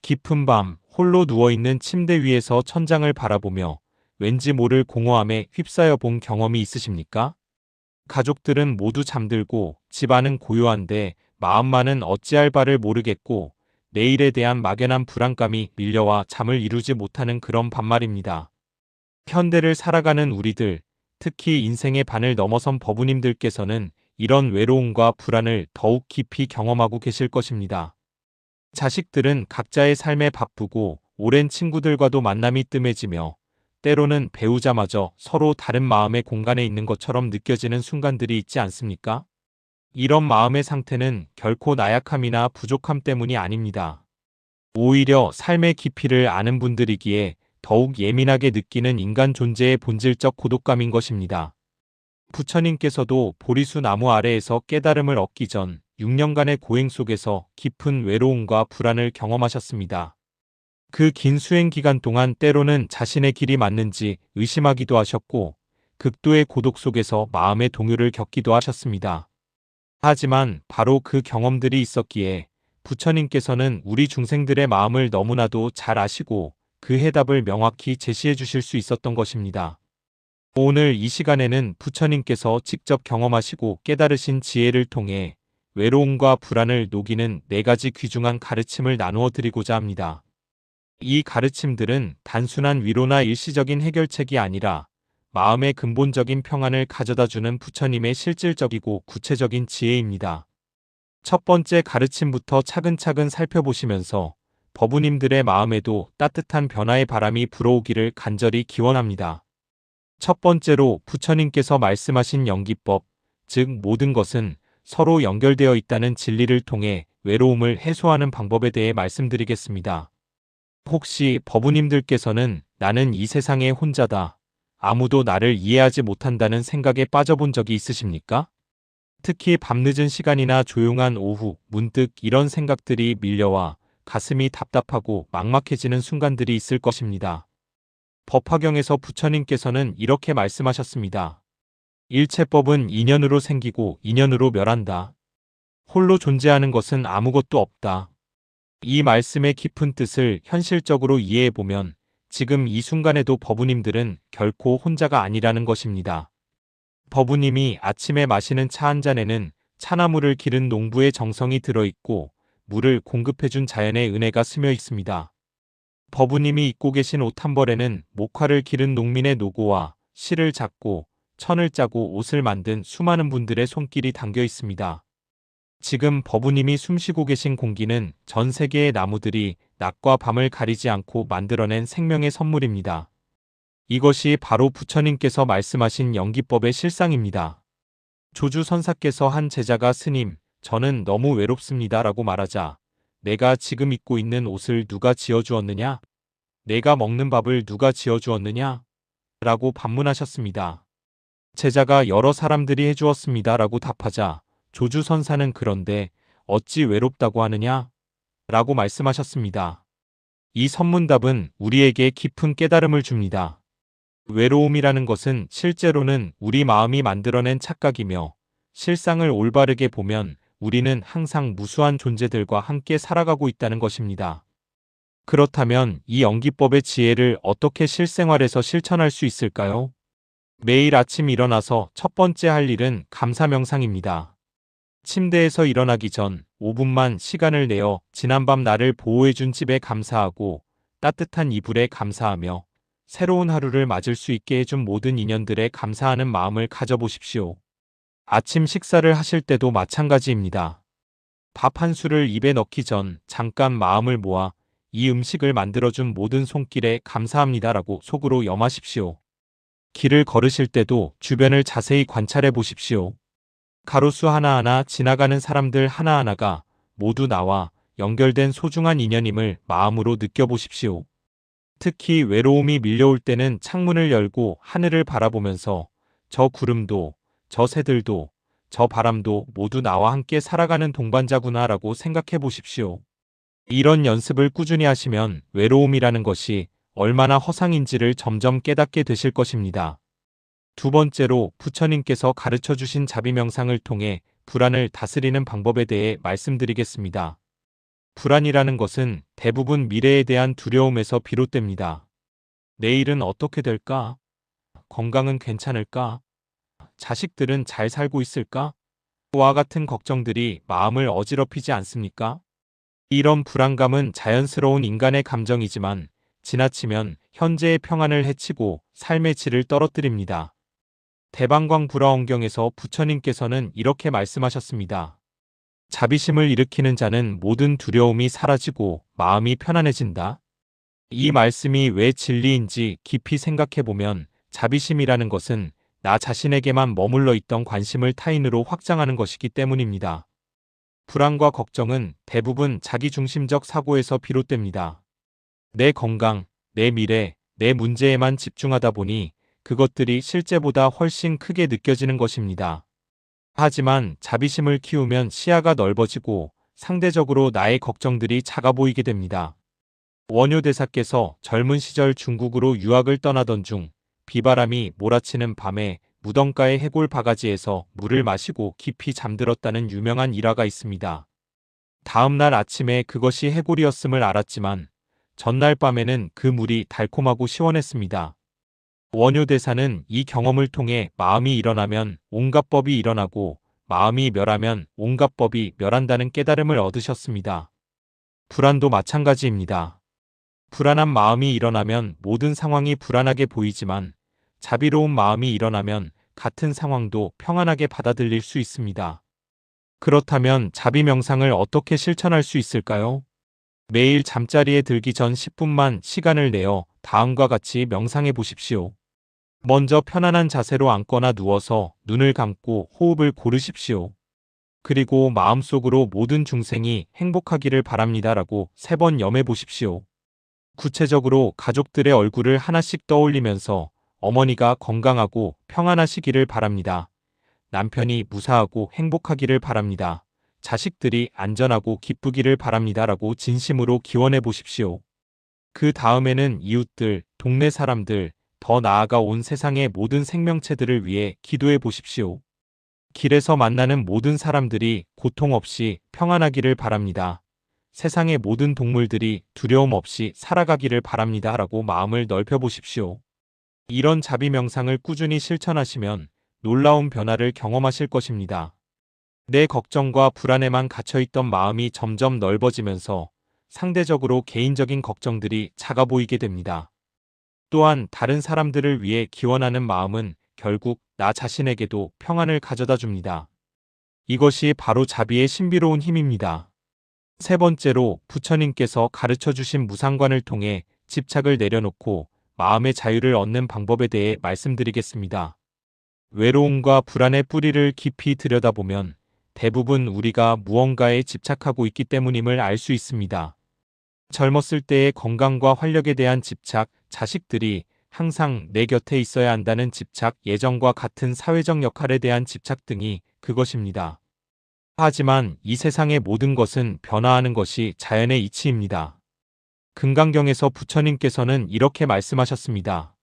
깊은 밤 홀로 누워있는 침대 위에서 천장을 바라보며 왠지 모를 공허함에 휩싸여 본 경험이 있으십니까? 가족들은 모두 잠들고 집안은 고요한데 마음만은 어찌할 바를 모르겠고 내일에 대한 막연한 불안감이 밀려와 잠을 이루지 못하는 그런 밤말입니다. 현대를 살아가는 우리들, 특히 인생의 반을 넘어선 법우님들께서는 이런 외로움과 불안을 더욱 깊이 경험하고 계실 것입니다. 자식들은 각자의 삶에 바쁘고 오랜 친구들과도 만남이 뜸해지며 때로는 배우자마저 서로 다른 마음의 공간에 있는 것처럼 느껴지는 순간들이 있지 않습니까? 이런 마음의 상태는 결코 나약함이나 부족함 때문이 아닙니다. 오히려 삶의 깊이를 아는 분들이기에 더욱 예민하게 느끼는 인간 존재의 본질적 고독감인 것입니다. 부처님께서도 보리수 나무 아래에서 깨달음을 얻기 전 6년간의 고행 속에서 깊은 외로움과 불안을 경험하셨습니다. 그 긴 수행 기간 동안 때로는 자신의 길이 맞는지 의심하기도 하셨고 극도의 고독 속에서 마음의 동요를 겪기도 하셨습니다. 하지만 바로 그 경험들이 있었기에 부처님께서는 우리 중생들의 마음을 너무나도 잘 아시고 그 해답을 명확히 제시해 주실 수 있었던 것입니다. 오늘 이 시간에는 부처님께서 직접 경험하시고 깨달으신 지혜를 통해 외로움과 불안을 녹이는 4가지 귀중한 가르침을 나누어 드리고자 합니다. 이 가르침들은 단순한 위로나 일시적인 해결책이 아니라 마음의 근본적인 평안을 가져다주는 부처님의 실질적이고 구체적인 지혜입니다. 첫 번째 가르침부터 차근차근 살펴보시면서 법우님들의 마음에도 따뜻한 변화의 바람이 불어오기를 간절히 기원합니다. 첫 번째로 부처님께서 말씀하신 연기법, 즉 모든 것은 서로 연결되어 있다는 진리를 통해 외로움을 해소하는 방법에 대해 말씀드리겠습니다. 혹시 법우님들께서는 나는 이 세상에 혼자다, 아무도 나를 이해하지 못한다는 생각에 빠져본 적이 있으십니까? 특히 밤늦은 시간이나 조용한 오후, 문득 이런 생각들이 밀려와 가슴이 답답하고 막막해지는 순간들이 있을 것입니다. 법화경에서 부처님께서는 이렇게 말씀하셨습니다. 일체법은 인연으로 생기고 인연으로 멸한다. 홀로 존재하는 것은 아무것도 없다. 이 말씀의 깊은 뜻을 현실적으로 이해해보면 지금 이 순간에도 법우님들은 결코 혼자가 아니라는 것입니다. 법우님이 아침에 마시는 차 한 잔에는 차나무를 기른 농부의 정성이 들어있고 물을 공급해준 자연의 은혜가 스며 있습니다. 법우님이 입고 계신 옷 한 벌에는 목화를 기른 농민의 노고와 실을 잡고 천을 짜고 옷을 만든 수많은 분들의 손길이 담겨 있습니다. 지금 법우님이 숨쉬고 계신 공기는 전 세계의 나무들이 낮과 밤을 가리지 않고 만들어낸 생명의 선물입니다. 이것이 바로 부처님께서 말씀하신 연기법의 실상입니다. 조주선사께서 한 제자가 스님, 저는 너무 외롭습니다 라고 말하자 내가 지금 입고 있는 옷을 누가 지어주었느냐? 내가 먹는 밥을 누가 지어주었느냐? 라고 반문하셨습니다. 제자가 여러 사람들이 해주었습니다 라고 답하자 조주선사는 그런데 어찌 외롭다고 하느냐? 라고 말씀하셨습니다. 이 선문답은 우리에게 깊은 깨달음을 줍니다. 외로움이라는 것은 실제로는 우리 마음이 만들어낸 착각이며 실상을 올바르게 보면 우리는 항상 무수한 존재들과 함께 살아가고 있다는 것입니다. 그렇다면 이 연기법의 지혜를 어떻게 실생활에서 실천할 수 있을까요? 매일 아침 일어나서 첫 번째 할 일은 감사 명상입니다. 침대에서 일어나기 전 5분만 시간을 내어 지난밤 나를 보호해준 집에 감사하고 따뜻한 이불에 감사하며 새로운 하루를 맞을 수 있게 해준 모든 인연들에 감사하는 마음을 가져보십시오. 아침 식사를 하실 때도 마찬가지입니다. 밥 한 술을 입에 넣기 전 잠깐 마음을 모아 이 음식을 만들어준 모든 손길에 감사합니다라고 속으로 염하십시오. 길을 걸으실 때도 주변을 자세히 관찰해 보십시오. 가로수 하나하나 지나가는 사람들 하나하나가 모두 나와 연결된 소중한 인연임을 마음으로 느껴보십시오. 특히 외로움이 밀려올 때는 창문을 열고 하늘을 바라보면서 저 구름도, 저 새들도, 저 바람도 모두 나와 함께 살아가는 동반자구나 라고 생각해 보십시오. 이런 연습을 꾸준히 하시면 외로움이라는 것이 얼마나 허상인지를 점점 깨닫게 되실 것입니다. 두 번째로 부처님께서 가르쳐 주신 자비명상을 통해 불안을 다스리는 방법에 대해 말씀드리겠습니다. 불안이라는 것은 대부분 미래에 대한 두려움에서 비롯됩니다. 내일은 어떻게 될까? 건강은 괜찮을까? 자식들은 잘 살고 있을까? 와 같은 걱정들이 마음을 어지럽히지 않습니까? 이런 불안감은 자연스러운 인간의 감정이지만 지나치면 현재의 평안을 해치고 삶의 질을 떨어뜨립니다. 대방광 불화엄경에서 부처님께서는 이렇게 말씀하셨습니다. 자비심을 일으키는 자는 모든 두려움이 사라지고 마음이 편안해진다. 이 말씀이 왜 진리인지 깊이 생각해보면 자비심이라는 것은 나 자신에게만 머물러 있던 관심을 타인으로 확장하는 것이기 때문입니다. 불안과 걱정은 대부분 자기중심적 사고에서 비롯됩니다. 내 건강, 내 미래, 내 문제에만 집중하다 보니 그것들이 실제보다 훨씬 크게 느껴지는 것입니다. 하지만 자비심을 키우면 시야가 넓어지고 상대적으로 나의 걱정들이 작아 보이게 됩니다. 원효 대사께서 젊은 시절 중국으로 유학을 떠나던 중 비바람이 몰아치는 밤에 무덤가의 해골 바가지에서 물을 마시고 깊이 잠들었다는 유명한 일화가 있습니다. 다음 날 아침에 그것이 해골이었음을 알았지만 전날 밤에는 그 물이 달콤하고 시원했습니다. 원효 대사는 이 경험을 통해 마음이 일어나면 온갖 법이 일어나고 마음이 멸하면 온갖 법이 멸한다는 깨달음을 얻으셨습니다. 불안도 마찬가지입니다. 불안한 마음이 일어나면 모든 상황이 불안하게 보이지만 자비로운 마음이 일어나면 같은 상황도 평안하게 받아들일 수 있습니다. 그렇다면 자비 명상을 어떻게 실천할 수 있을까요? 매일 잠자리에 들기 전 10분만 시간을 내어 다음과 같이 명상해 보십시오. 먼저 편안한 자세로 앉거나 누워서 눈을 감고 호흡을 고르십시오. 그리고 마음속으로 모든 중생이 행복하기를 바랍니다라고 3번 염해 보십시오. 구체적으로 가족들의 얼굴을 하나씩 떠올리면서 어머니가 건강하고 평안하시기를 바랍니다. 남편이 무사하고 행복하기를 바랍니다. 자식들이 안전하고 기쁘기를 바랍니다라고 진심으로 기원해 보십시오. 그 다음에는 이웃들, 동네 사람들, 더 나아가 온 세상의 모든 생명체들을 위해 기도해 보십시오. 길에서 만나는 모든 사람들이 고통 없이 평안하기를 바랍니다. 세상의 모든 동물들이 두려움 없이 살아가기를 바랍니다라고 마음을 넓혀 보십시오. 이런 자비 명상을 꾸준히 실천하시면 놀라운 변화를 경험하실 것입니다. 내 걱정과 불안에만 갇혀있던 마음이 점점 넓어지면서 상대적으로 개인적인 걱정들이 작아 보이게 됩니다. 또한 다른 사람들을 위해 기원하는 마음은 결국 나 자신에게도 평안을 가져다 줍니다. 이것이 바로 자비의 신비로운 힘입니다. 3번째로 부처님께서 가르쳐 주신 무상관을 통해 집착을 내려놓고 마음의 자유를 얻는 방법에 대해 말씀드리겠습니다. 외로움과 불안의 뿌리를 깊이 들여다보면 대부분 우리가 무언가에 집착하고 있기 때문임을 알 수 있습니다. 젊었을 때의 건강과 활력에 대한 집착, 자식들이 항상 내 곁에 있어야 한다는 집착, 예전과 같은 사회적 역할에 대한 집착 등이 그것입니다. 하지만 이 세상의 모든 것은 변화하는 것이 자연의 이치입니다. 금강경에서 부처님께서는 이렇게 말씀하셨습니다.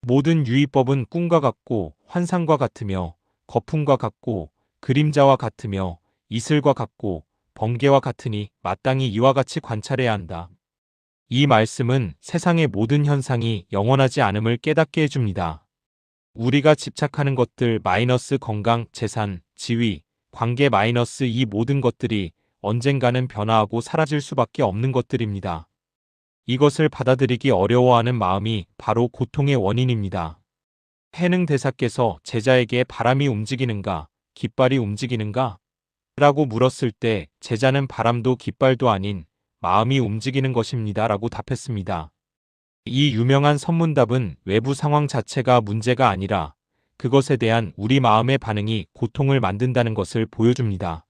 모든 유의법은 꿈과 같고 환상과 같으며 거품과 같고 그림자와 같으며 이슬과 같고 번개와 같으니 마땅히 이와 같이 관찰해야 한다. 이 말씀은 세상의 모든 현상이 영원하지 않음을 깨닫게 해줍니다. 우리가 집착하는 것들 마이너스 건강, 재산, 지위, 관계 마이너스 이 모든 것들이 언젠가는 변화하고 사라질 수밖에 없는 것들입니다. 이것을 받아들이기 어려워하는 마음이 바로 고통의 원인입니다. 해능 대사께서 제자에게 바람이 움직이는가, 깃발이 움직이는가? 라고 물었을 때 제자는 바람도 깃발도 아닌 마음이 움직이는 것입니다. 라고 답했습니다. 이 유명한 선문답은 외부 상황 자체가 문제가 아니라 그것에 대한 우리 마음의 반응이 고통을 만든다는 것을 보여줍니다.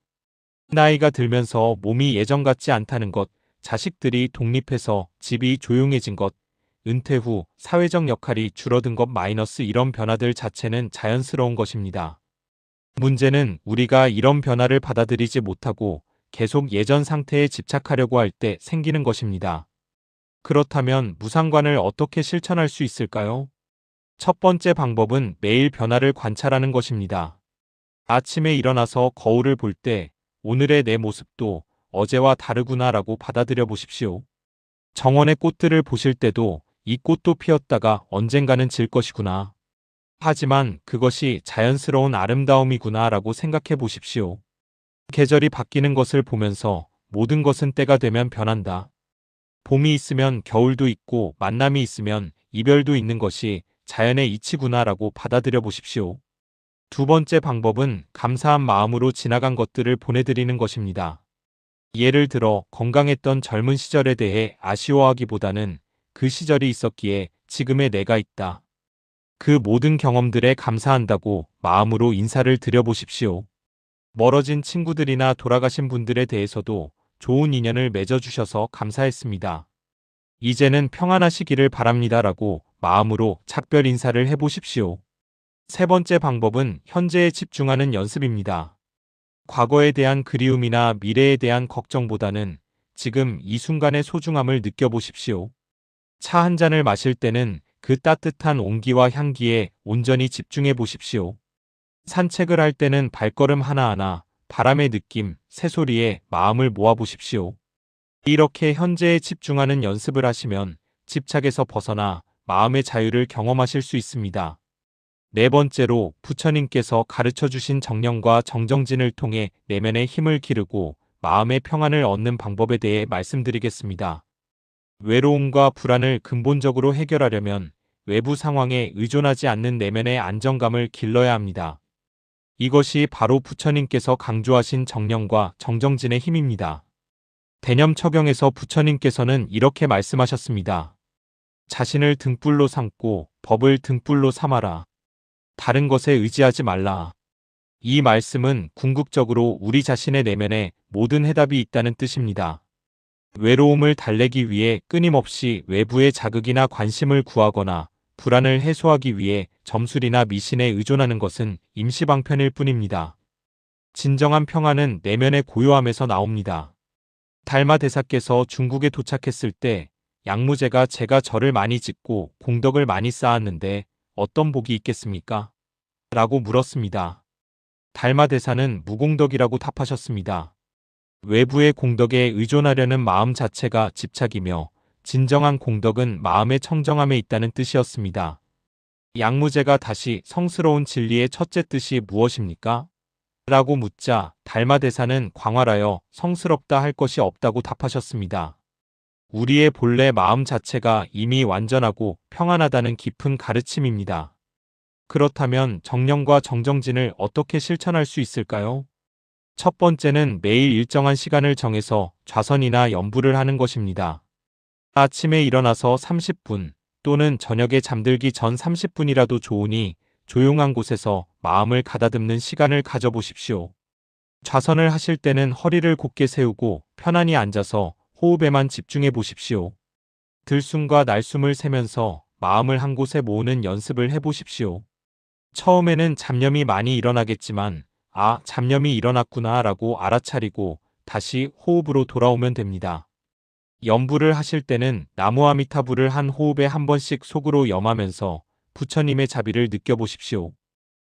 나이가 들면서 몸이 예전 같지 않다는 것, 자식들이 독립해서 집이 조용해진 것, 은퇴 후 사회적 역할이 줄어든 것 마이너스 이런 변화들 자체는 자연스러운 것입니다. 문제는 우리가 이런 변화를 받아들이지 못하고 계속 예전 상태에 집착하려고 할 때 생기는 것입니다. 그렇다면 무상관을 어떻게 실천할 수 있을까요? 첫 번째 방법은 매일 변화를 관찰하는 것입니다. 아침에 일어나서 거울을 볼 때 오늘의 내 모습도 어제와 다르구나라고 받아들여 보십시오. 정원의 꽃들을 보실 때도 이 꽃도 피었다가 언젠가는 질 것이구나. 하지만 그것이 자연스러운 아름다움이구나라고 생각해 보십시오. 계절이 바뀌는 것을 보면서 모든 것은 때가 되면 변한다. 봄이 있으면 겨울도 있고 만남이 있으면 이별도 있는 것이 자연의 이치구나라고 받아들여 보십시오. 두 번째 방법은 감사한 마음으로 지나간 것들을 보내드리는 것입니다. 예를 들어 건강했던 젊은 시절에 대해 아쉬워하기보다는 그 시절이 있었기에 지금의 내가 있다. 그 모든 경험들에 감사한다고 마음으로 인사를 드려보십시오. 멀어진 친구들이나 돌아가신 분들에 대해서도 좋은 인연을 맺어주셔서 감사했습니다. 이제는 평안하시기를 바랍니다라고 마음으로 작별 인사를 해보십시오. 세 번째 방법은 현재에 집중하는 연습입니다. 과거에 대한 그리움이나 미래에 대한 걱정보다는 지금 이 순간의 소중함을 느껴보십시오. 차 한 잔을 마실 때는 그 따뜻한 온기와 향기에 온전히 집중해 보십시오. 산책을 할 때는 발걸음 하나하나, 바람의 느낌, 새소리에 마음을 모아보십시오. 이렇게 현재에 집중하는 연습을 하시면 집착에서 벗어나 마음의 자유를 경험하실 수 있습니다. 네 번째로 부처님께서 가르쳐 주신 정령과 정정진을 통해 내면의 힘을 기르고 마음의 평안을 얻는 방법에 대해 말씀드리겠습니다. 외로움과 불안을 근본적으로 해결하려면 외부 상황에 의존하지 않는 내면의 안정감을 길러야 합니다. 이것이 바로 부처님께서 강조하신 정령과 정정진의 힘입니다. 대념처경에서 부처님께서는 이렇게 말씀하셨습니다. 자신을 등불로 삼고 법을 등불로 삼아라. 다른 것에 의지하지 말라. 이 말씀은 궁극적으로 우리 자신의 내면에 모든 해답이 있다는 뜻입니다. 외로움을 달래기 위해 끊임없이 외부의 자극이나 관심을 구하거나 불안을 해소하기 위해 점술이나 미신에 의존하는 것은 임시방편일 뿐입니다. 진정한 평안은 내면의 고요함에서 나옵니다. 달마 대사께서 중국에 도착했을 때 양무제가 제가 절을 많이 짓고 공덕을 많이 쌓았는데 어떤 복이 있겠습니까? 라고 물었습니다. 달마 대사는 무공덕이라고 답하셨습니다. 외부의 공덕에 의존하려는 마음 자체가 집착이며 진정한 공덕은 마음의 청정함에 있다는 뜻이었습니다. 양무제가 다시 성스러운 진리의 첫째 뜻이 무엇입니까? 라고 묻자 달마 대사는 광활하여 성스럽다 할 것이 없다고 답하셨습니다. 우리의 본래 마음 자체가 이미 완전하고 평안하다는 깊은 가르침입니다. 그렇다면 정령과 정정진을 어떻게 실천할 수 있을까요? 첫 번째는 매일 일정한 시간을 정해서 좌선이나 연불을 하는 것입니다. 아침에 일어나서 30분 또는 저녁에 잠들기 전 30분이라도 좋으니 조용한 곳에서 마음을 가다듬는 시간을 가져보십시오. 좌선을 하실 때는 허리를 곧게 세우고 편안히 앉아서 호흡에만 집중해 보십시오. 들숨과 날숨을 세면서 마음을 한 곳에 모으는 연습을 해보십시오. 처음에는 잡념이 많이 일어나겠지만 잡념이 일어났구나 라고 알아차리고 다시 호흡으로 돌아오면 됩니다. 연불을 하실 때는 나무아미타불을 한 호흡에 한 번씩 속으로 염하면서 부처님의 자비를 느껴보십시오.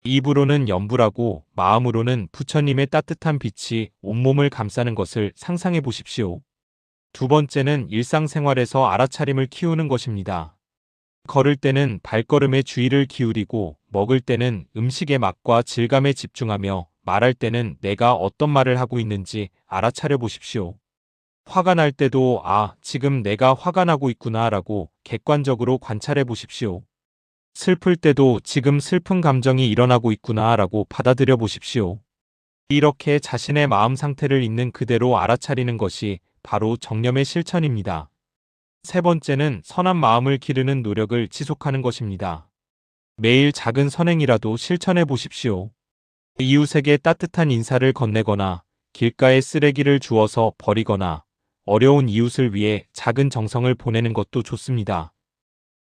입으로는 연불하고 마음으로는 부처님의 따뜻한 빛이 온몸을 감싸는 것을 상상해 보십시오. 두 번째는 일상생활에서 알아차림을 키우는 것입니다. 걸을 때는 발걸음에 주의를 기울이고 먹을 때는 음식의 맛과 질감에 집중하며 말할 때는 내가 어떤 말을 하고 있는지 알아차려 보십시오. 화가 날 때도 지금 내가 화가 나고 있구나 라고 객관적으로 관찰해 보십시오. 슬플 때도 지금 슬픈 감정이 일어나고 있구나 라고 받아들여 보십시오. 이렇게 자신의 마음 상태를 있는 그대로 알아차리는 것이 바로 정념의 실천입니다. 세 번째는 선한 마음을 기르는 노력을 지속하는 것입니다. 매일 작은 선행이라도 실천해 보십시오. 이웃에게 따뜻한 인사를 건네거나 길가에 쓰레기를 주워서 버리거나 어려운 이웃을 위해 작은 정성을 보내는 것도 좋습니다.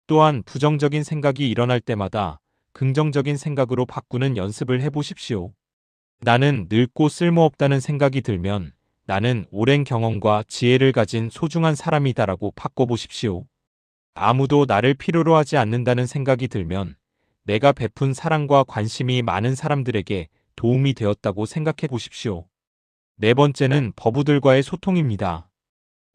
또한 부정적인 생각이 일어날 때마다 긍정적인 생각으로 바꾸는 연습을 해보십시오. 나는 늙고 쓸모없다는 생각이 들면 나는 오랜 경험과 지혜를 가진 소중한 사람이다라고 바꿔보십시오. 아무도 나를 필요로 하지 않는다는 생각이 들면 내가 베푼 사랑과 관심이 많은 사람들에게 도움이 되었다고 생각해 보십시오. 네 번째는 법우들과의 소통입니다.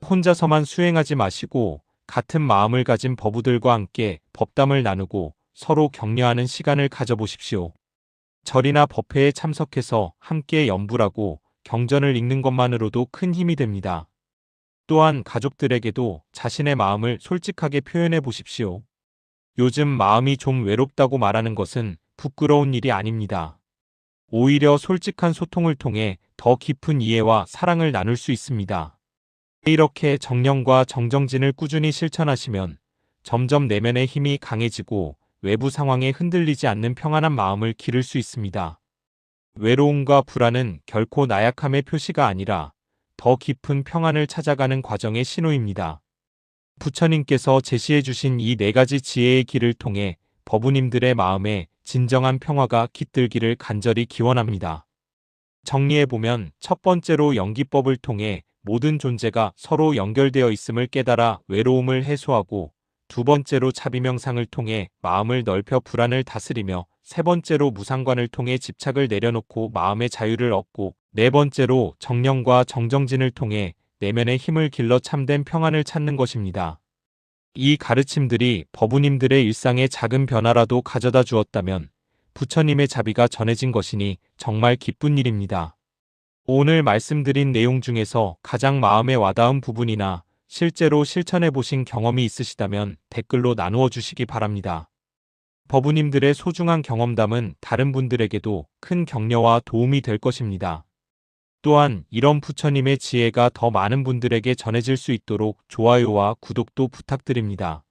혼자서만 수행하지 마시고 같은 마음을 가진 법우들과 함께 법담을 나누고 서로 격려하는 시간을 가져보십시오. 절이나 법회에 참석해서 함께 연불하고 경전을 읽는 것만으로도 큰 힘이 됩니다. 또한 가족들에게도 자신의 마음을 솔직하게 표현해 보십시오. 요즘 마음이 좀 외롭다고 말하는 것은 부끄러운 일이 아닙니다. 오히려 솔직한 소통을 통해 더 깊은 이해와 사랑을 나눌 수 있습니다. 이렇게 정령과 정정진을 꾸준히 실천하시면 점점 내면의 힘이 강해지고 외부 상황에 흔들리지 않는 평안한 마음을 기를 수 있습니다. 외로움과 불안은 결코 나약함의 표시가 아니라 더 깊은 평안을 찾아가는 과정의 신호입니다. 부처님께서 제시해 주신 이 네 가지 지혜의 길을 통해 법우님들의 마음에 진정한 평화가 깃들기를 간절히 기원합니다. 정리해보면 첫 번째로 연기법을 통해 모든 존재가 서로 연결되어 있음을 깨달아 외로움을 해소하고, 두 번째로 자비명상을 통해 마음을 넓혀 불안을 다스리며, 세 번째로 무상관을 통해 집착을 내려놓고 마음의 자유를 얻고, 네 번째로 정령과 정정진을 통해 내면의 힘을 길러 참된 평안을 찾는 것입니다. 이 가르침들이 법우님들의 일상에 작은 변화라도 가져다 주었다면 부처님의 자비가 전해진 것이니 정말 기쁜 일입니다. 오늘 말씀드린 내용 중에서 가장 마음에 와닿은 부분이나 실제로 실천해 보신 경험이 있으시다면 댓글로 나누어 주시기 바랍니다. 법우님들의 소중한 경험담은 다른 분들에게도 큰 격려와 도움이 될 것입니다. 또한 이런 부처님의 지혜가 더 많은 분들에게 전해질 수 있도록 좋아요와 구독도 부탁드립니다.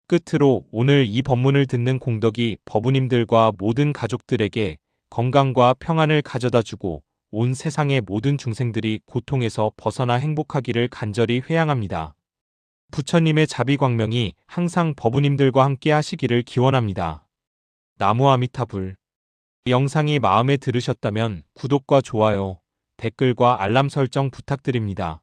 끝으로 오늘 이 법문을 듣는 공덕이 법우님들과 모든 가족들에게 건강과 평안을 가져다주고 온 세상의 모든 중생들이 고통에서 벗어나 행복하기를 간절히 회양합니다. 부처님의 자비광명이 항상 법우님들과 함께 하시기를 기원합니다. 나무 아미타불. 영상이 마음에 들으셨다면 구독과 좋아요, 댓글과 알람 설정 부탁드립니다.